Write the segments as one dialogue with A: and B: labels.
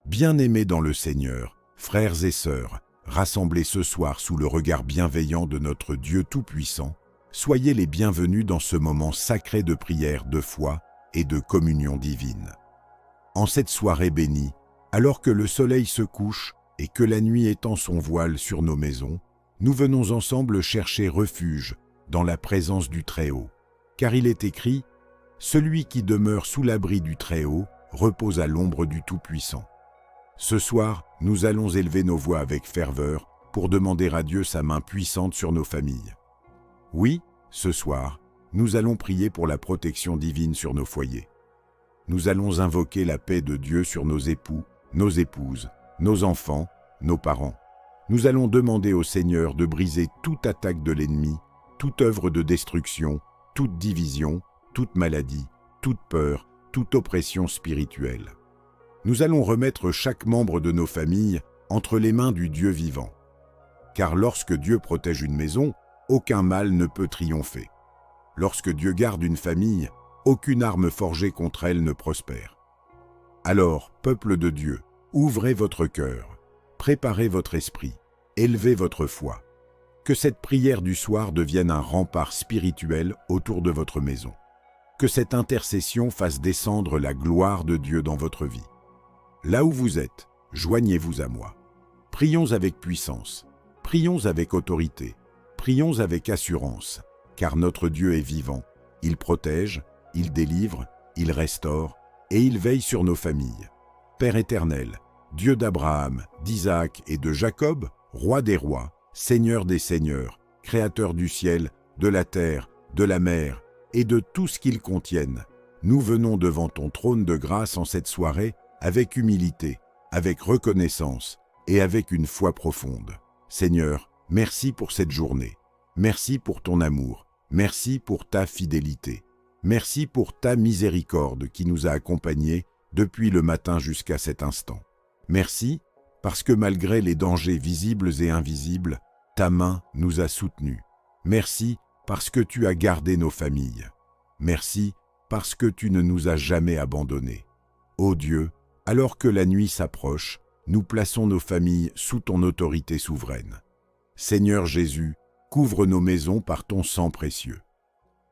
A: Bien-aimés dans le Seigneur, frères et sœurs, rassemblés ce soir sous le regard bienveillant de notre Dieu Tout-Puissant, soyez les bienvenus dans ce moment sacré de prière, de foi et de communion divine. En cette soirée bénie, alors que le soleil se couche et que la nuit étend son voile sur nos maisons, nous venons ensemble chercher refuge dans la présence du Très-Haut. Car il est écrit « Celui qui demeure sous l'abri du Très-Haut repose à l'ombre du Tout-Puissant ». Ce soir, nous allons élever nos voix avec ferveur pour demander à Dieu sa main puissante sur nos familles. Oui, ce soir, nous allons prier pour la protection divine sur nos foyers. Nous allons invoquer la paix de Dieu sur nos époux, nos épouses, nos enfants, nos parents. Nous allons demander au Seigneur de briser toute attaque de l'ennemi, toute œuvre de destruction, toute division, toute maladie, toute peur, toute oppression spirituelle. Nous allons remettre chaque membre de nos familles entre les mains du Dieu vivant. Car lorsque Dieu protège une maison, aucun mal ne peut triompher. Lorsque Dieu garde une famille, aucune arme forgée contre elle ne prospère. Alors, peuple de Dieu, ouvrez votre cœur, préparez votre esprit, élevez votre foi. Que cette prière du soir devienne un rempart spirituel autour de votre maison. Que cette intercession fasse descendre la gloire de Dieu dans votre vie. Là où vous êtes, joignez-vous à moi. Prions avec puissance, prions avec autorité, prions avec assurance, car notre Dieu est vivant, il protège, il délivre, il restaure, et il veille sur nos familles. Père éternel, Dieu d'Abraham, d'Isaac et de Jacob, roi des rois, Seigneur des seigneurs, créateur du ciel, de la terre, de la mer, et de tout ce qu'ils contiennent, nous venons devant ton trône de grâce en cette soirée, avec humilité, avec reconnaissance et avec une foi profonde. Seigneur, merci pour cette journée. Merci pour ton amour. Merci pour ta fidélité. Merci pour ta miséricorde qui nous a accompagnés depuis le matin jusqu'à cet instant. Merci parce que malgré les dangers visibles et invisibles, ta main nous a soutenus. Merci parce que tu as gardé nos familles. Merci parce que tu ne nous as jamais abandonnés. Ô Dieu, alors que la nuit s'approche, nous plaçons nos familles sous ton autorité souveraine. Seigneur Jésus, couvre nos maisons par ton sang précieux.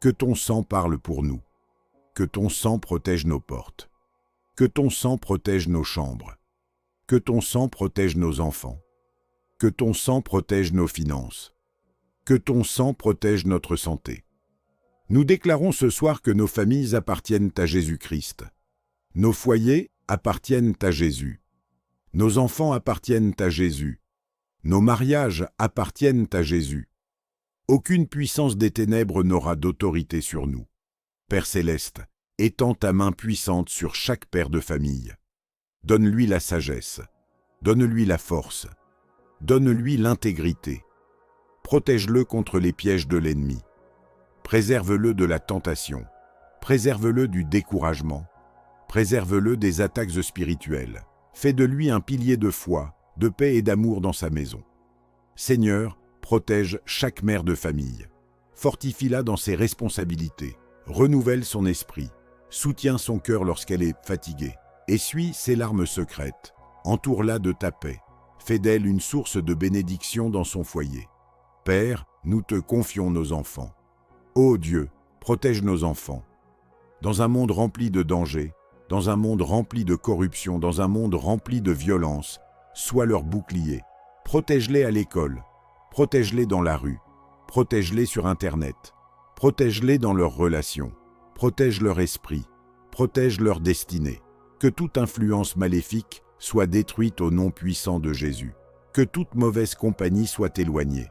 A: Que ton sang parle pour nous. Que ton sang protège nos portes. Que ton sang protège nos chambres. Que ton sang protège nos enfants. Que ton sang protège nos finances. Que ton sang protège notre santé. Nous déclarons ce soir que nos familles appartiennent à Jésus-Christ. Nos foyers appartiennent à Jésus. Nos enfants appartiennent à Jésus. Nos mariages appartiennent à Jésus. Aucune puissance des ténèbres n'aura d'autorité sur nous. Père céleste, étends ta main puissante sur chaque père de famille. Donne-lui la sagesse. Donne-lui la force. Donne-lui l'intégrité. Protège-le contre les pièges de l'ennemi. Préserve-le de la tentation. Préserve-le du découragement. Préserve-le des attaques spirituelles. Fais de lui un pilier de foi, de paix et d'amour dans sa maison. Seigneur, protège chaque mère de famille. Fortifie-la dans ses responsabilités. Renouvelle son esprit. Soutiens son cœur lorsqu'elle est fatiguée. Essuie ses larmes secrètes. Entoure-la de ta paix. Fais d'elle une source de bénédiction dans son foyer. Père, nous te confions nos enfants. Ô Dieu, protège nos enfants. Dans un monde rempli de dangers, dans un monde rempli de corruption, dans un monde rempli de violence, sois leur bouclier. Protège-les à l'école, protège-les dans la rue, protège-les sur Internet, protège-les dans leurs relations, protège leur esprit, protège leur destinée. Que toute influence maléfique soit détruite au nom puissant de Jésus. Que toute mauvaise compagnie soit éloignée.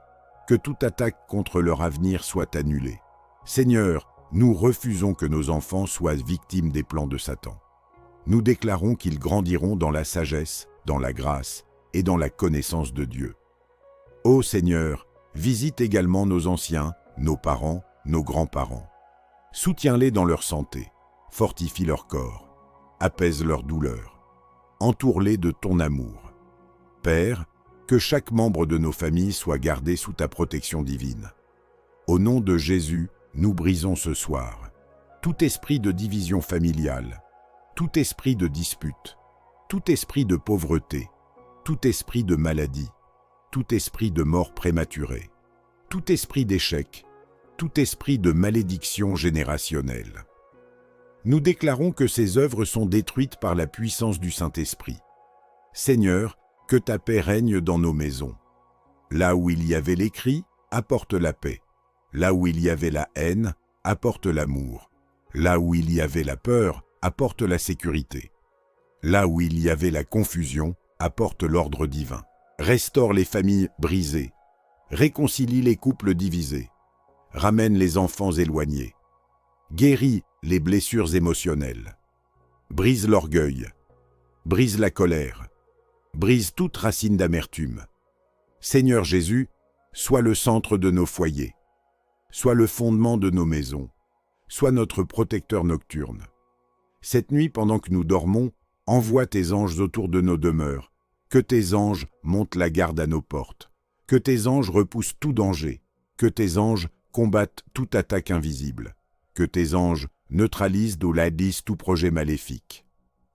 A: Que toute attaque contre leur avenir soit annulée. Seigneur, nous refusons que nos enfants soient victimes des plans de Satan. Nous déclarons qu'ils grandiront dans la sagesse, dans la grâce et dans la connaissance de Dieu. Ô Seigneur, visite également nos anciens, nos parents, nos grands-parents. Soutiens-les dans leur santé, fortifie leur corps, apaise leur douleur, entoure-les de ton amour. Père, que chaque membre de nos familles soit gardé sous ta protection divine. Au nom de Jésus, nous brisons ce soir tout esprit de division familiale, tout esprit de dispute, tout esprit de pauvreté, tout esprit de maladie, tout esprit de mort prématurée, tout esprit d'échec, tout esprit de malédiction générationnelle. Nous déclarons que ces œuvres sont détruites par la puissance du Saint-Esprit. Seigneur, que ta paix règne dans nos maisons. Là où il y avait les cris, apporte la paix. Là où il y avait la haine, apporte l'amour. Là où il y avait la peur, apporte la sécurité. Là où il y avait la confusion, apporte l'ordre divin. Restaure les familles brisées. Réconcilie les couples divisés. Ramène les enfants éloignés. Guéris les blessures émotionnelles. Brise l'orgueil. Brise la colère. Brise toute racine d'amertume. Seigneur Jésus, sois le centre de nos foyers. Sois le fondement de nos maisons. Sois notre protecteur nocturne. Cette nuit, pendant que nous dormons, envoie tes anges autour de nos demeures. Que tes anges montent la garde à nos portes. Que tes anges repoussent tout danger. Que tes anges combattent toute attaque invisible. Que tes anges neutralisent ou ladisent tout projet maléfique.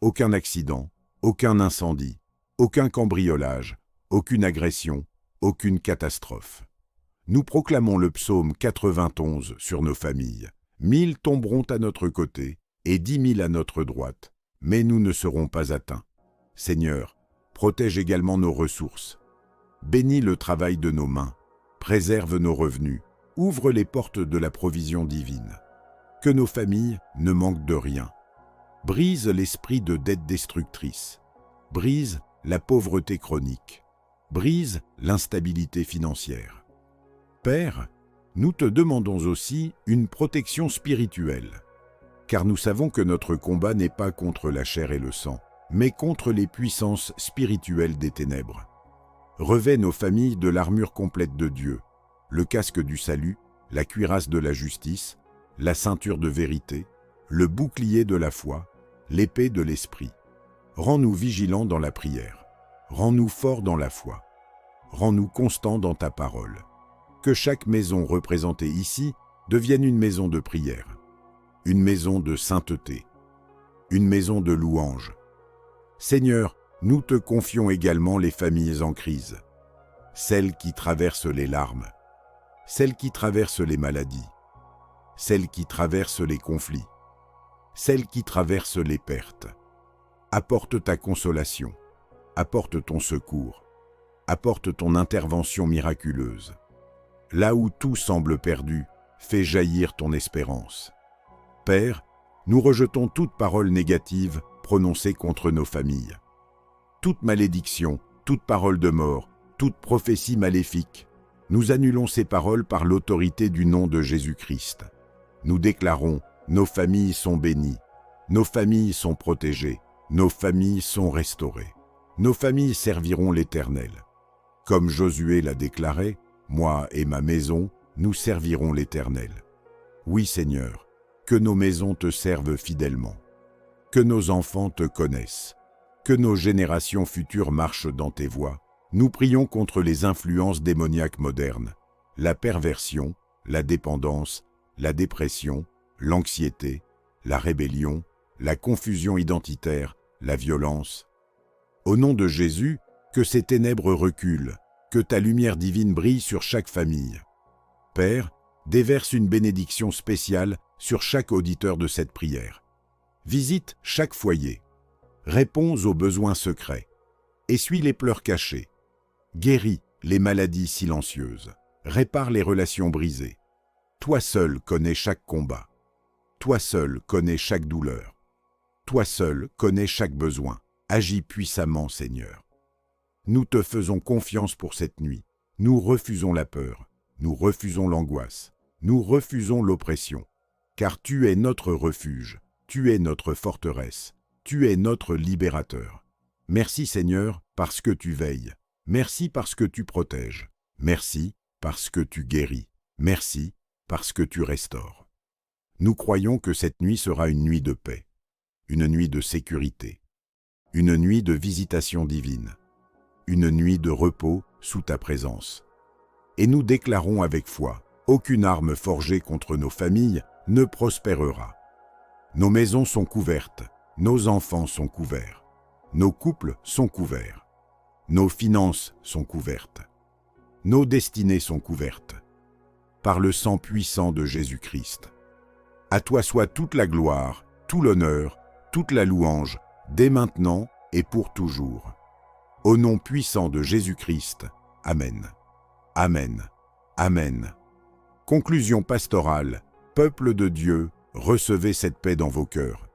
A: Aucun accident, aucun incendie, aucun cambriolage, aucune agression, aucune catastrophe. Nous proclamons le psaume 91 sur nos familles. 1000 tomberont à notre côté et 10 000 à notre droite, mais nous ne serons pas atteints. Seigneur, protège également nos ressources. Bénis le travail de nos mains, préserve nos revenus, ouvre les portes de la provision divine. Que nos familles ne manquent de rien. Brise l'esprit de dette destructrice. Brise la pauvreté chronique. Brise l'instabilité financière. Père, nous te demandons aussi une protection spirituelle, car nous savons que notre combat n'est pas contre la chair et le sang, mais contre les puissances spirituelles des ténèbres. Revêt nos familles de l'armure complète de Dieu, le casque du salut, la cuirasse de la justice, la ceinture de vérité, le bouclier de la foi, l'épée de l'esprit. Rends-nous vigilants dans la prière. Rends-nous forts dans la foi. Rends-nous constants dans ta parole. Que chaque maison représentée ici devienne une maison de prière, une maison de sainteté, une maison de louange. Seigneur, nous te confions également les familles en crise, celles qui traversent les larmes, celles qui traversent les maladies, celles qui traversent les conflits, celles qui traversent les pertes. Apporte ta consolation, apporte ton secours, apporte ton intervention miraculeuse. Là où tout semble perdu, fais jaillir ton espérance. Père, nous rejetons toute parole négative prononcée contre nos familles. Toute malédiction, toute parole de mort, toute prophétie maléfique, nous annulons ces paroles par l'autorité du nom de Jésus-Christ. Nous déclarons, nos familles sont bénies, nos familles sont protégées, nos familles sont restaurées. Nos familles serviront l'Éternel. Comme Josué l'a déclaré, moi et ma maison, nous servirons l'Éternel. Oui, Seigneur, que nos maisons te servent fidèlement. Que nos enfants te connaissent. Que nos générations futures marchent dans tes voies. Nous prions contre les influences démoniaques modernes, la perversion, la dépendance, la dépression, l'anxiété, la rébellion, la confusion identitaire, la violence. Au nom de Jésus, que ces ténèbres reculent, que ta lumière divine brille sur chaque famille. Père, déverse une bénédiction spéciale sur chaque auditeur de cette prière. Visite chaque foyer. Réponds aux besoins secrets. Essuie les pleurs cachés. Guéris les maladies silencieuses. Répare les relations brisées. Toi seul connais chaque combat. Toi seul connais chaque douleur. Toi seul connais chaque besoin. Agis puissamment, Seigneur. Nous te faisons confiance pour cette nuit. Nous refusons la peur. Nous refusons l'angoisse. Nous refusons l'oppression. Car tu es notre refuge. Tu es notre forteresse. Tu es notre libérateur. Merci, Seigneur, parce que tu veilles. Merci parce que tu protèges. Merci parce que tu guéris. Merci parce que tu restaures. Nous croyons que cette nuit sera une nuit de paix, une nuit de sécurité, une nuit de visitation divine, une nuit de repos sous ta présence. Et nous déclarons avec foi, aucune arme forgée contre nos familles ne prospérera. Nos maisons sont couvertes, nos enfants sont couverts. Nos couples sont couverts. Nos finances sont couvertes. Nos destinées sont couvertes. Par le sang puissant de Jésus-Christ. À toi soit toute la gloire, tout l'honneur, toute la louange, dès maintenant et pour toujours. Au nom puissant de Jésus-Christ. Amen. Amen. Amen. Conclusion pastorale. Peuple de Dieu, recevez cette paix dans vos cœurs.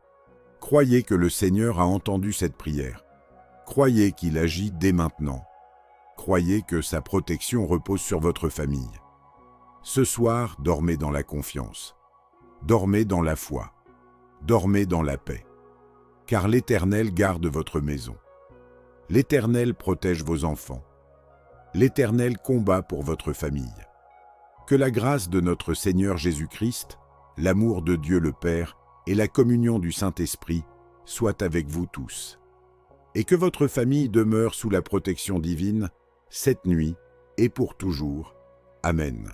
A: Croyez que le Seigneur a entendu cette prière. Croyez qu'il agit dès maintenant. Croyez que sa protection repose sur votre famille. Ce soir, dormez dans la confiance. Dormez dans la foi. Dormez dans la paix. Car l'Éternel garde votre maison. L'Éternel protège vos enfants. L'Éternel combat pour votre famille. Que la grâce de notre Seigneur Jésus-Christ, l'amour de Dieu le Père et la communion du Saint-Esprit soient avec vous tous. Et que votre famille demeure sous la protection divine, cette nuit et pour toujours. Amen.